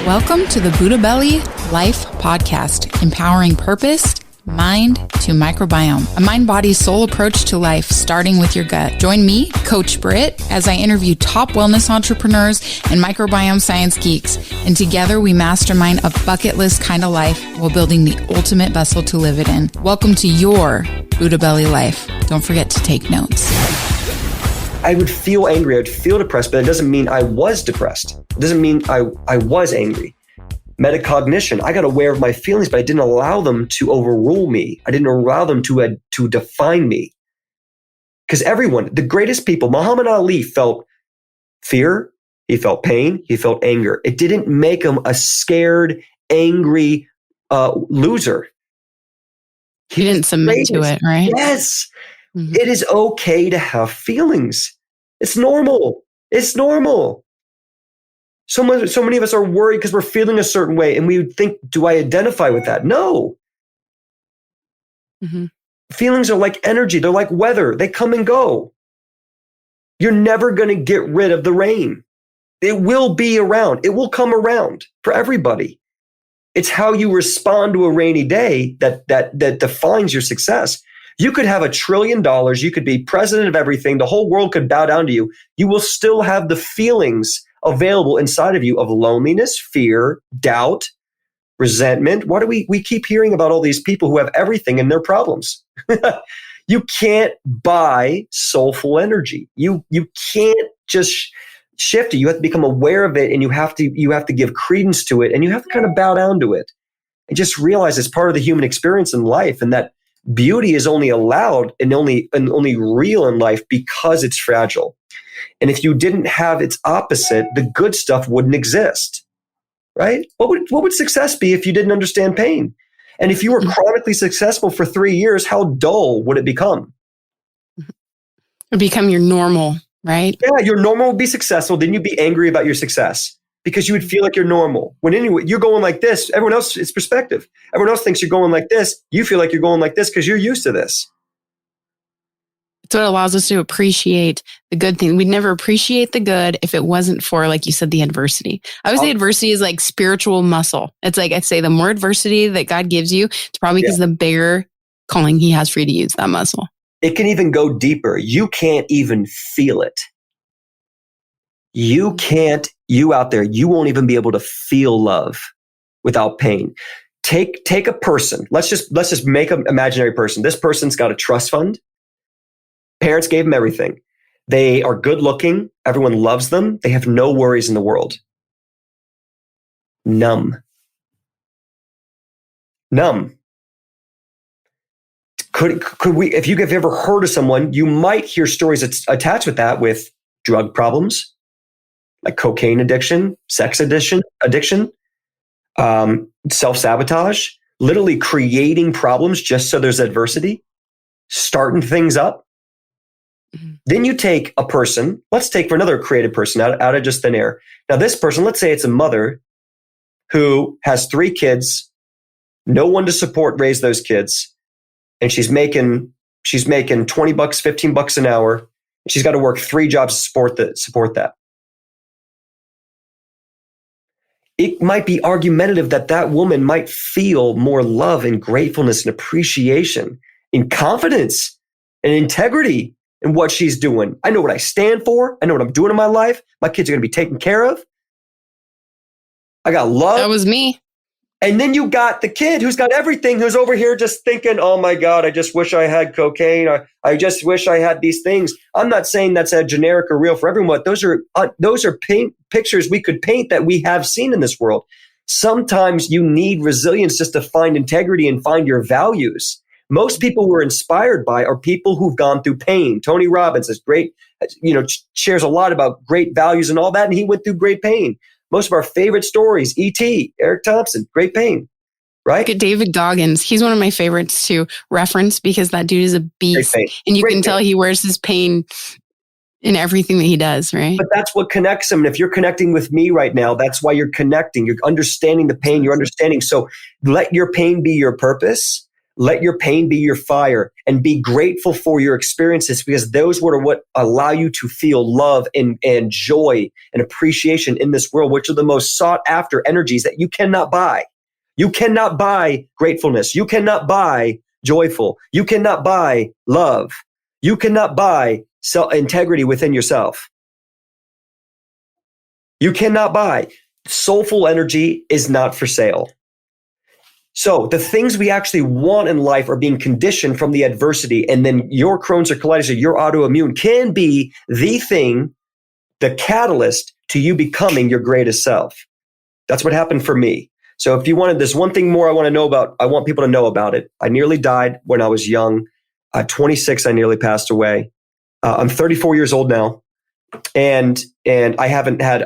Welcome to the Buddha Belly Life Podcast, empowering purpose, mind to microbiome, a mind-body soul approach to life, starting with your gut. Join me, Coach Britt, as I interview top wellness entrepreneurs and microbiome science geeks, and together we mastermind a bucket list kind of life while building the ultimate vessel to live it in. Welcome to your Buddha Belly life. Don't forget to take notes. I would feel angry, I would feel depressed, but it doesn't mean I was depressed. It doesn't mean I was angry. Metacognition, I got aware of my feelings, but I didn't allow them to overrule me. I didn't allow them to define me. Because everyone, the greatest people, Muhammad Ali felt fear, he felt pain, he felt anger. It didn't make him a scared, angry loser. He didn't submit to it, right? Yes. Mm-hmm. It is okay to have feelings. It's normal. It's normal. So many of us are worried because we're feeling a certain way and we would think, do I identify with that? No. Mm-hmm. Feelings are like energy. They're like weather. They come and go. You're never going to get rid of the rain. It will be around. It will come around for everybody. It's how you respond to a rainy day that defines your success. You could have $1 trillion. You could be president of everything. The whole world could bow down to you. You will still have the feelings available inside of you of loneliness, fear, doubt, resentment. Why do we keep hearing about all these people who have everything and their problems? You can't buy soulful energy. You can't just shift it. You have to become aware of it, and you have to give credence to it, and you have to kind of bow down to it and just realize it's part of the human experience in life, and that beauty is only allowed and only real in life because it's fragile. And if you didn't have its opposite, the good stuff wouldn't exist, right? What would success be if you didn't understand pain? And if you were chronically successful for 3 years, how dull would it become? It'd become your normal, right? Yeah, your normal would be successful. Then you'd be angry about your success because you would feel like you're normal. When anyway, you're going like this, everyone else, it's perspective. Everyone else thinks you're going like this. You feel like you're going like this because you're used to this. It's what allows us to appreciate the good thing. We'd never appreciate the good if it wasn't for, like you said, the adversity. I would say adversity is like spiritual muscle. It's like, I'd say the more adversity that God gives you, it's probably because the bigger calling he has for you to use that muscle. It can even go deeper. You can't even feel it. You out there, you won't even be able to feel love without pain. Take a person. Let's just make an imaginary person. This person's got a trust fund. Parents gave them everything. They are good looking. Everyone loves them. They have no worries in the world. Numb. Could we, if you've ever heard of someone, you might hear stories attached with that with drug problems, like cocaine addiction, sex addiction, self-sabotage, literally creating problems just so there's adversity, starting things up. Mm-hmm. Then you take a person, let's take for another creative person out of just thin air. Now this person, let's say it's a mother who has 3 kids, no one to raise those kids. And she's making $20, $15 an hour. She's got to work 3 jobs to support that. It might be argumentative that woman might feel more love and gratefulness and appreciation and confidence and integrity in what she's doing. I know what I stand for. I know what I'm doing in my life. My kids are going to be taken care of. I got love. That was me. And then you got the kid who's got everything, who's over here just thinking, oh my God, I just wish I had cocaine. I just wish I had these things. I'm not saying that's a generic or real for everyone. Those are pictures we could paint that we have seen in this world. Sometimes you need resilience just to find integrity and find your values. Most people we're inspired by are people who've gone through pain. Tony Robbins is great, shares a lot about great values and all that, and he went through great pain. Most of our favorite stories, E.T., Eric Thompson, great pain, right? Look at David Goggins. He's one of my favorites to reference because that dude is a beast. And you can tell he wears his pain in everything that he does, right? But that's what connects him. And if you're connecting with me right now, that's why you're connecting. You're understanding the pain, you're understanding. So let your pain be your purpose. Let your pain be your fire and be grateful for your experiences, because those are what allow you to feel love and joy and appreciation in this world, which are the most sought after energies that you cannot buy. You cannot buy gratefulness. You cannot buy joyful. You cannot buy love. You cannot buy integrity within yourself. You cannot buy. Soulful energy is not for sale. So the things we actually want in life are being conditioned from the adversity. And then your Crohn's or colitis or your autoimmune can be the thing, the catalyst to you becoming your greatest self. That's what happened for me. So if you wanted this one thing more I want people to know about it. I nearly died when I was young. 26, I nearly passed away. I'm 34 years old now. And I haven't had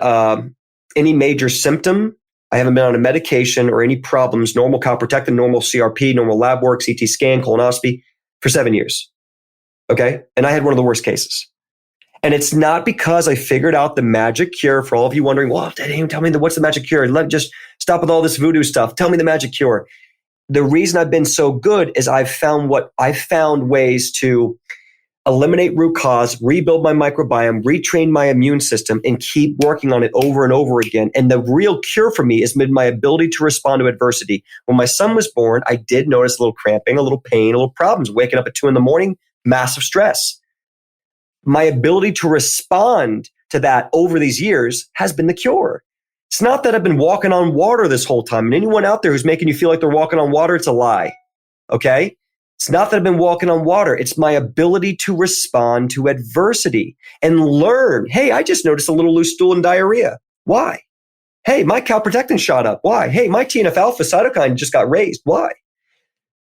any major symptom. I haven't been on a medication or any problems, normal calprotectin, normal CRP, normal lab work, CT scan, colonoscopy for 7 years. Okay. And I had one of the worst cases. And it's not because I figured out the magic cure. For all of you wondering, well, Dane, tell me what's the magic cure? Just stop with all this voodoo stuff. Tell me the magic cure. The reason I've been so good is I've found ways to eliminate root cause, rebuild my microbiome, retrain my immune system, and keep working on it over and over again. And the real cure for me is my ability to respond to adversity. When my son was born, I did notice a little cramping, a little pain, a little problems. Waking up at 2 a.m, massive stress. My ability to respond to that over these years has been the cure. It's not that I've been walking on water this whole time. And anyone out there who's making you feel like they're walking on water, it's a lie. Okay? It's not that I've been walking on water. It's my ability to respond to adversity and learn. Hey, I just noticed a little loose stool and diarrhea. Why? Hey, my calprotectin shot up. Why? Hey, my TNF alpha cytokine just got raised. Why?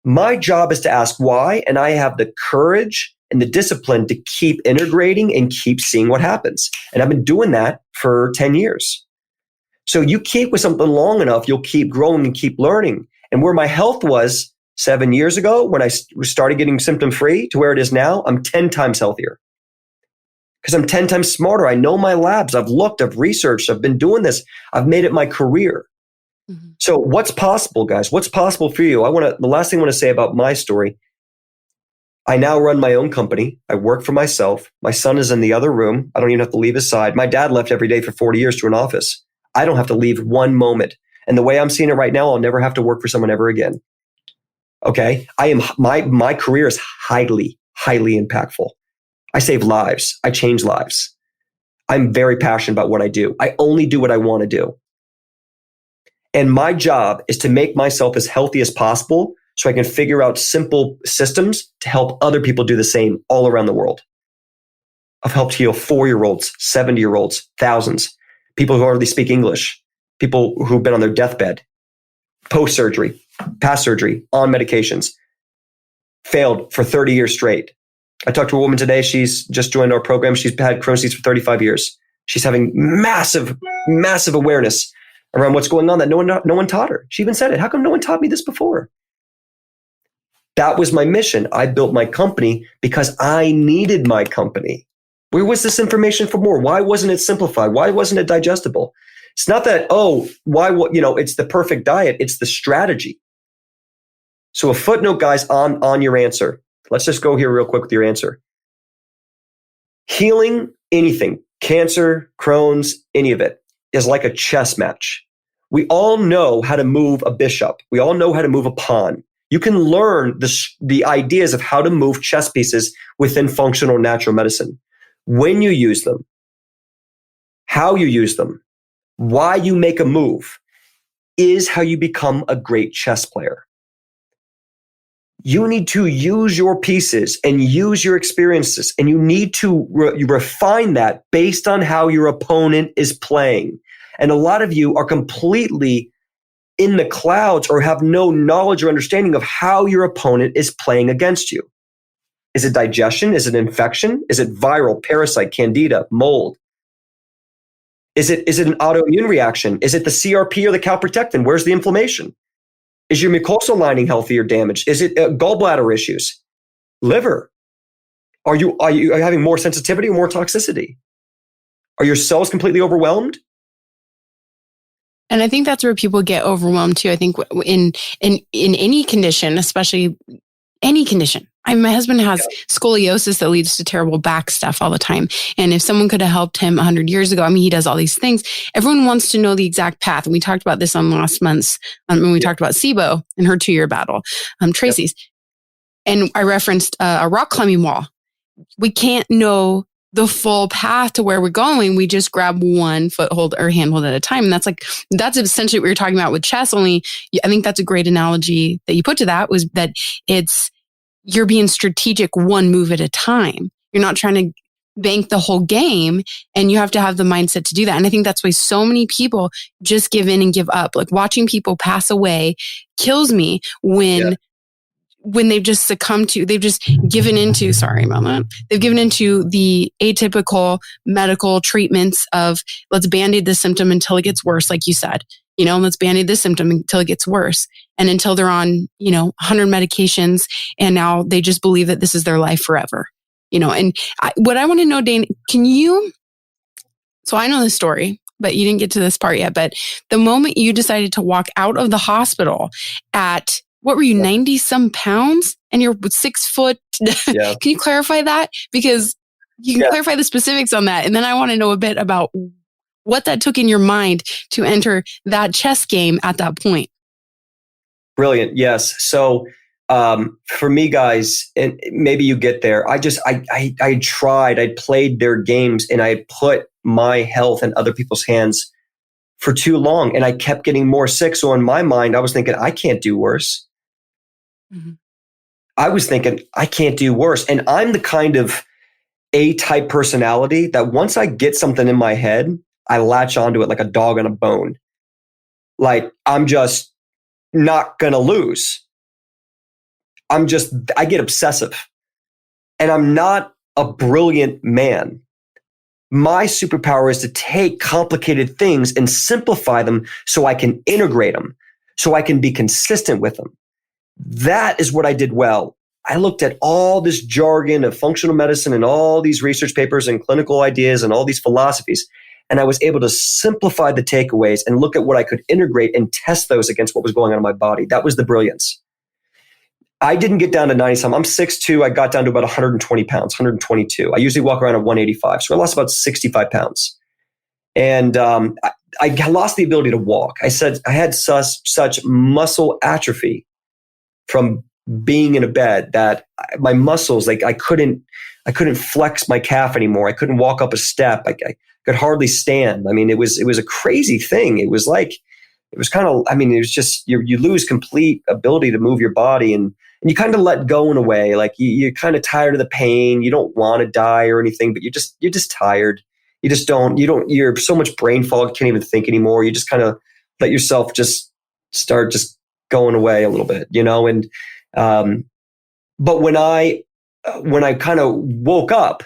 My job is to ask why, and I have the courage and the discipline to keep integrating and keep seeing what happens. And I've been doing that for 10 years. So you keep with something long enough, you'll keep growing and keep learning. And where my health was 7 years ago, when I started getting symptom free, to where it is now, I'm 10 times healthier. Because I'm 10 times smarter. I know my labs. I've looked, I've researched, I've been doing this. I've made it my career. Mm-hmm. So what's possible, guys? What's possible for you? The last thing I want to say about my story, I now run my own company. I work for myself. My son is in the other room. I don't even have to leave his side. My dad left every day for 40 years to an office. I don't have to leave one moment. And the way I'm seeing it right now, I'll never have to work for someone ever again. Okay. My career is highly, highly impactful. I save lives. I change lives. I'm very passionate about what I do. I only do what I want to do. And my job is to make myself as healthy as possible so I can figure out simple systems to help other people do the same all around the world. I've helped heal 4-year-olds, 70-year-olds, thousands, people who hardly speak English, people who've been on their deathbed, post-surgery, past surgery, on medications, failed for 30 years straight. I talked to a woman today. She's just joined our program. She's had Crohn's disease for 35 years. She's having massive, massive awareness around what's going on that no one taught her. She even said it. How come no one taught me this before? That was my mission. I built my company because I needed my company. Where was this information for more? Why wasn't it simplified? Why wasn't it digestible? It's not that, it's the perfect diet. It's the strategy. So a footnote, guys, on your answer. Let's just go here real quick with your answer. Healing anything, cancer, Crohn's, any of it, is like a chess match. We all know how to move a bishop. We all know how to move a pawn. You can learn the ideas of how to move chess pieces within functional natural medicine. When you use them, how you use them, why you make a move is how you become a great chess player. You need to use your pieces and use your experiences, and you need to refine that based on how your opponent is playing. And a lot of you are completely in the clouds or have no knowledge or understanding of how your opponent is playing against you. Is it digestion? Is it infection? Is it viral, parasite, candida, mold? Is it an autoimmune reaction? Is it the CRP or the calprotectin? Where's the inflammation? Is your mucosal lining healthy or damaged? Is it gallbladder issues? Liver? Are you having more sensitivity or more toxicity? Are your cells completely overwhelmed? And I think that's where people get overwhelmed too. I think in any condition, especially any condition. My husband has scoliosis that leads to terrible back stuff all the time. And if someone could have helped him 100 years ago, he does all these things. Everyone wants to know the exact path. And we talked about this on last month's, when we talked about SIBO and her 2-year battle, Tracy's. And I referenced a rock climbing wall. We can't know the full path to where we're going. We just grab one foothold or handhold at a time. And that's essentially what you're talking about with chess. Only I think that's a great analogy that you put to that, was that you're being strategic one move at a time. You're not trying to bank the whole game, and you have to have the mindset to do that. And I think that's why so many people just give in and give up. Like watching people pass away kills me when they've just they've just given into, they've given into the atypical medical treatments of let's band-aid this symptom until it gets worse, like you said, let's band-aid this symptom until it gets worse. And until they're on, 100 medications, and now they just believe that this is their life forever, and what I want to know, Dane, so I know this story, but you didn't get to this part yet, but the moment you decided to walk out of the hospital at, what were you, 90 some pounds, and you're 6 foot? Can you clarify that? Because you can clarify the specifics on that. And then I want to know a bit about what that took in your mind to enter that chess game at that point. Brilliant. Yes. So for me, guys, and maybe you get there, I played their games, and I put my health in other people's hands for too long, and I kept getting more sick. So in my mind, I was thinking, I can't do worse. Mm-hmm. I was thinking, I can't do worse. And I'm the kind of A-type personality that once I get something in my head, I latch onto it like a dog on a bone. Like, I'm just not going to lose. I get obsessive. And I'm not a brilliant man. My superpower is to take complicated things and simplify them so I can integrate them, so I can be consistent with them. That is what I did well. I looked at all this jargon of functional medicine and all these research papers and clinical ideas and all these philosophies, and I was able to simplify the takeaways and look at what I could integrate and test those against what was going on in my body. That was the brilliance. I didn't get down to 90 some. I'm 6'2". I got down to about 120 pounds, 122. I usually walk around at 185. So I lost about 65 pounds. And I lost the ability to walk. I had such muscle atrophy from being in a bed that my muscles, like I couldn't flex my calf anymore. I couldn't walk up a step. I could hardly stand. I mean, it was a crazy thing. It was just, you lose complete ability to move your body, and you kind of let go in a way. Like you're kind of tired of the pain. You don't want to die or anything, but you're just tired. You're so much brain fog, you can't even think anymore. You just kind of let yourself just start just going away a little bit, and, but when I kind of woke up,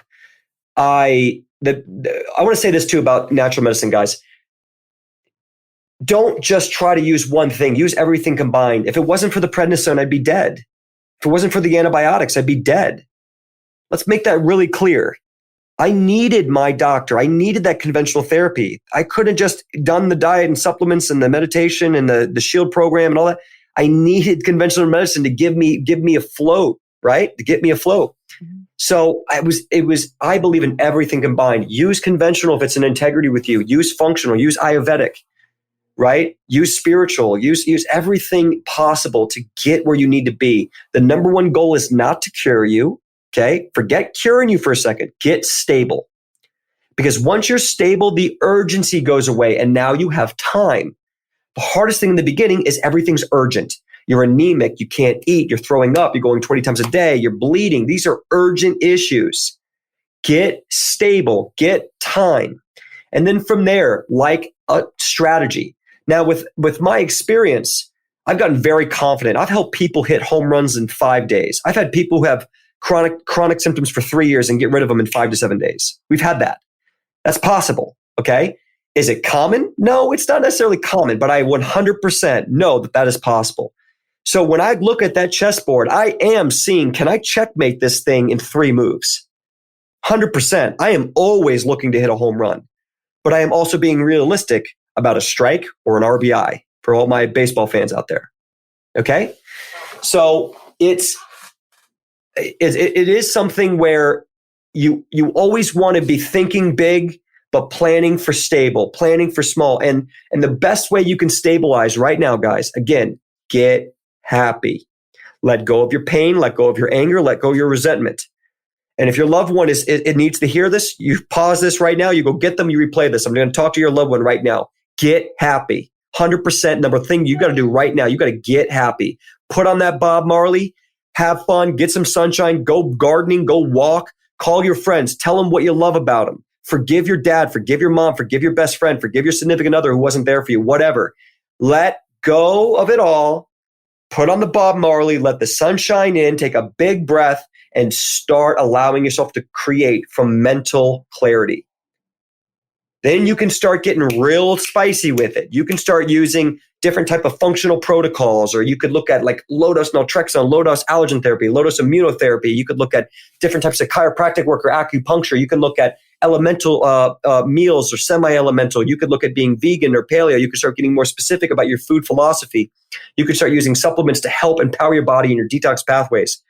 I want to say this too about natural medicine, guys. Don't just try to use one thing. Use everything combined. If it wasn't for the prednisone, I'd be dead. If it wasn't for the antibiotics, I'd be dead. Let's make that really clear. I needed my doctor. I needed that conventional therapy. I could have just done the diet and supplements and the meditation and the SHIELD program and all that. I needed conventional medicine to give me a float, right? To get me afloat. Mm-hmm. So I believe in everything combined. Use conventional if it's in integrity with you. Use functional. Use Ayurvedic, right? Use spiritual. Use everything possible to get where you need to be. The number one goal is not to cure you. Okay? Forget curing you for a second. Get stable. Because once you're stable, the urgency goes away, and now you have time. The hardest thing in the beginning is everything's urgent. You're anemic. You can't eat. You're throwing up. You're going 20 times a day. You're bleeding. These are urgent issues. Get stable. Get time. And then from there, like a strategy. Now, with my experience, I've gotten very confident. I've helped people hit home runs in 5 days. I've had people who have chronic symptoms for 3 years and get rid of them in 5 to 7 days. We've had that. That's possible. Okay. Is it common? No, it's not necessarily common, but I 100% know that is possible. So when I look at that chessboard, I am seeing, can I checkmate this thing in 3 moves? 100%. I am always looking to hit a home run, but I am also being realistic. about a strike or an RBI for all my baseball fans out there. Okay? So it is something where you always want to be thinking big, but planning for stable, planning for small. And the best way you can stabilize right now, guys, again, get happy. Let go of your pain, let go of your anger, let go of your resentment. And if your loved one it needs to hear this, you pause this right now, you go get them, you replay this. I'm going to talk to your loved one right now. Get happy. 100% number thing you got to do right now. You got to get happy. Put on that Bob Marley, have fun, get some sunshine, go gardening, go walk, call your friends, tell them what you love about them. Forgive your dad, forgive your mom, forgive your best friend, forgive your significant other who wasn't there for you, whatever. Let go of it all. Put on the Bob Marley, let the sun shine in, take a big breath, and start allowing yourself to create from mental clarity. Then you can start getting real spicy with it. You can start using different type of functional protocols, or you could look at like low-dose naltrexone, low-dose allergen therapy, low-dose immunotherapy. You could look at different types of chiropractic work or acupuncture. You can look at elemental meals or semi-elemental. You could look at being vegan or paleo. You could start getting more specific about your food philosophy. You could start using supplements to help empower your body in your detox pathways.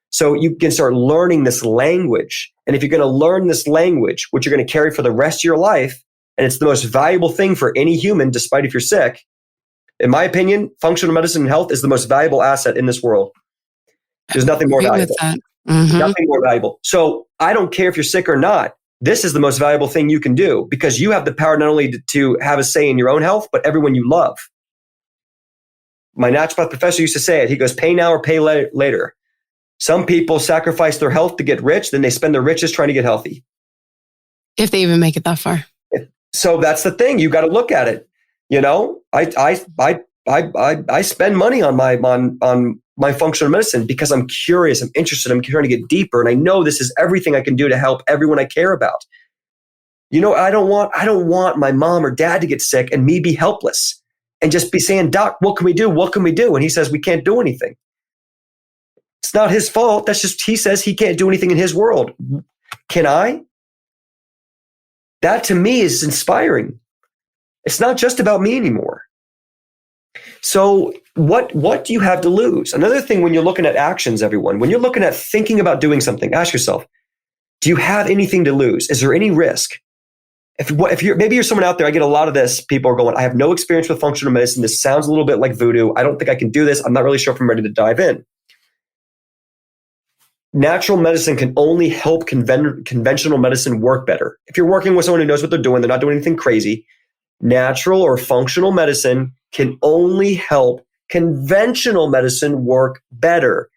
So you can start learning this language. And if you're going to learn this language, which you're going to carry for the rest of your life, and it's the most valuable thing for any human, despite if you're sick, in my opinion, functional medicine and health is the most valuable asset in this world. There's nothing more valuable. Mm-hmm. Nothing more valuable. So I don't care if you're sick or not. This is the most valuable thing you can do because you have the power not only to have a say in your own health, but everyone you love. My naturopath professor used to say it. He goes, pay now or pay later. Some people sacrifice their health to get rich, then they spend their riches trying to get healthy. If they even make it that far. So that's the thing. You got to look at it. You know, I spend money on my functional medicine because I'm curious, I'm interested, I'm trying to get deeper, and I know this is everything I can do to help everyone I care about. You know, I don't want my mom or dad to get sick and me be helpless and just be saying, Doc, what can we do? What can we do? And he says we can't do anything. It's not his fault. That's just, he says he can't do anything in his world. Can I? That to me is inspiring. It's not just about me anymore. So what do you have to lose? Another thing when you're looking at actions, everyone, when you're looking at thinking about doing something, ask yourself, do you have anything to lose? Is there any risk? If you're maybe you're someone out there, I get a lot of this. People are going, I have no experience with functional medicine. This sounds a little bit like voodoo. I don't think I can do this. I'm not really sure if I'm ready to dive in. Natural medicine can only help conventional medicine work better. If you're working with someone who knows what they're doing, they're not doing anything crazy. Natural or functional medicine can only help conventional medicine work better.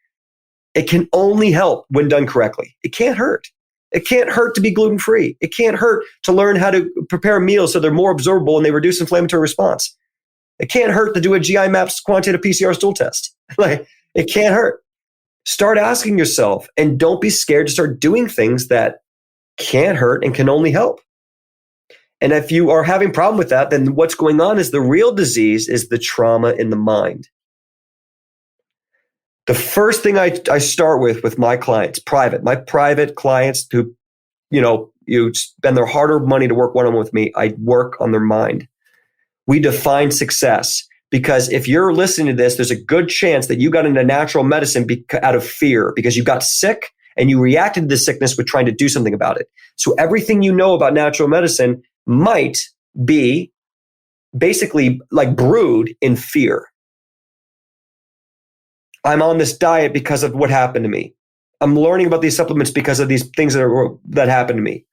It can only help when done correctly. It can't hurt. It can't hurt to be gluten-free. It can't hurt to learn how to prepare meals so they're more absorbable and they reduce inflammatory response. It can't hurt to do a GI Maps quantitative PCR stool test. Like, it can't hurt. Start asking yourself, and don't be scared to start doing things that can't hurt and can only help. And if you are having a problem with that, then what's going on is the real disease is the trauma in the mind. The first thing I start with my clients, my private clients who, you spend their hard-earned money to work one-on-one with me, I work on their mind. We define success. Because if you're listening to this, there's a good chance that you got into natural medicine out of fear because you got sick and you reacted to the sickness with trying to do something about it. So everything you know about natural medicine might be basically like brewed in fear. I'm on this diet because of what happened to me. I'm learning about these supplements because of these things that happened to me.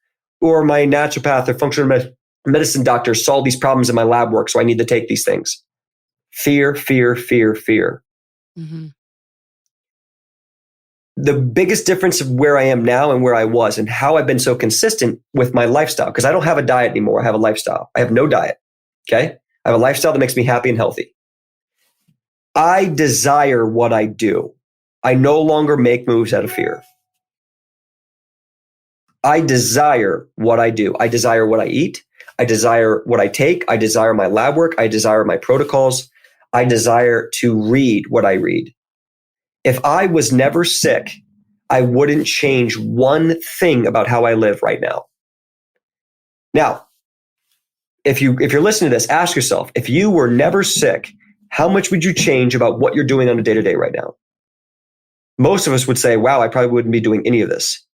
Or my naturopath or functional medicine doctor saw these problems in my lab work, so I need to take these things. Fear, fear, fear, fear. Mm-hmm. The biggest difference of where I am now and where I was and how I've been so consistent with my lifestyle, because I don't have a diet anymore. I have a lifestyle. I have no diet. Okay. I have a lifestyle that makes me happy and healthy. I desire what I do. I no longer make moves out of fear. I desire what I do. I desire what I eat. I desire what I take. I desire my lab work. I desire my protocols. I desire to read what I read. If I was never sick, I wouldn't change one thing about how I live right now. Now, if you're listening to this, ask yourself, if you were never sick, how much would you change about what you're doing on a day-to-day right now? Most of us would say, wow, I probably wouldn't be doing any of this.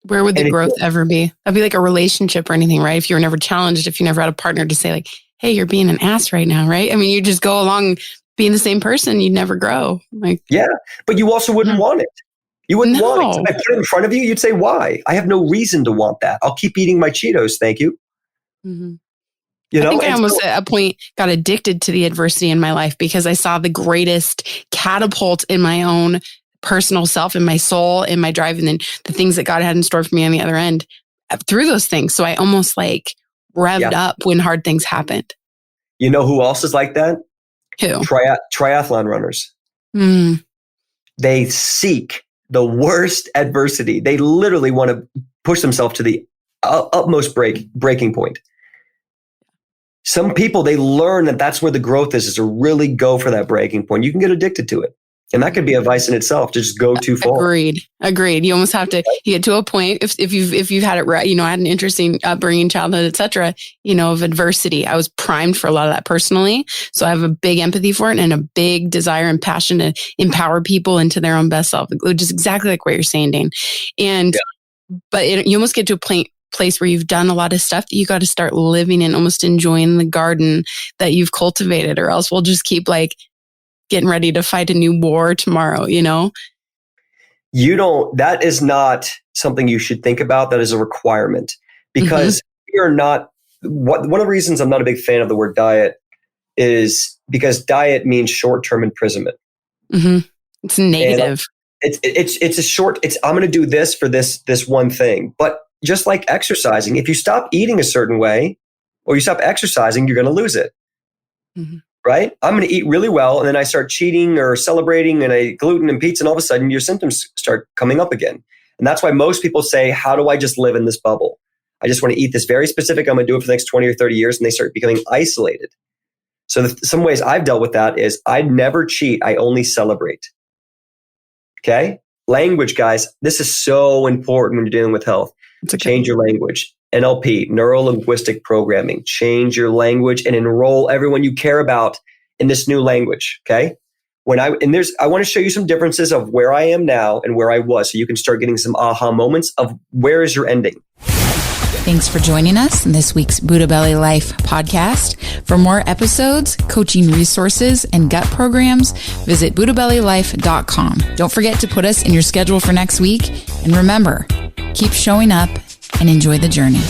Where would the growth ever be? That'd be like a relationship or anything, right? If you were never challenged, if you never had a partner to say like, hey, you're being an ass right now, right? I mean, you just go along being the same person, you'd never grow. Like, yeah, but you also wouldn't want it. You wouldn't want it. If I put it in front of you, you'd say, why? I have no reason to want that. I'll keep eating my Cheetos. Thank you. Mm-hmm. You know, I think I almost at a point got addicted to the adversity in my life because I saw the greatest catapult in my own personal self, in my soul, in my drive, and then the things that God had in store for me on the other end through those things. So I almost like revved up when hard things happened. You know who else is like that? Who? Triathlon runners. Mm. They seek the worst adversity. They literally want to push themselves to the utmost breaking point. Some people, they learn that that's where the growth is to really go for that breaking point. You can get addicted to it. And that could be a vice in itself, to just go too far. Agreed. You almost have to get to a point if you've had it right, had an interesting upbringing, childhood, etc., of adversity. I was primed for a lot of that personally. So I have a big empathy for it and a big desire and passion to empower people into their own best self, which is exactly like what you're saying, Dane. But you almost get to a place where you've done a lot of stuff that you got to start living and almost enjoying the garden that you've cultivated, or else we'll just keep like getting ready to fight a new war tomorrow, That is not something you should think about. That is a requirement, because you're not, one of the reasons I'm not a big fan of the word diet is because diet means short-term imprisonment. Mm-hmm. It's negative. I'm going to do this for this one thing. But just like exercising, if you stop eating a certain way or you stop exercising, you're going to lose it. Mm-hmm. Right? I'm going to eat really well, and then I start cheating or celebrating, and I eat gluten and pizza, and all of a sudden your symptoms start coming up again. And that's why most people say, how do I just live in this bubble? I just want to eat this very specific, I'm going to do it for the next 20 or 30 years, and they start becoming isolated. So some ways I've dealt with that is I never cheat, I only celebrate. Okay? Language, guys, this is so important when you're dealing with health. Change your language. NLP, neuro-linguistic programming. Change your language and enroll everyone you care about in this new language. Okay. I want to show you some differences of where I am now and where I was, so you can start getting some aha moments of where is your ending. Thanks for joining us in this week's Buddha Belly Life podcast. For more episodes, coaching resources, and gut programs, visit buddhabellylife.com. Don't forget to put us in your schedule for next week. And remember, keep showing up and enjoy the journey.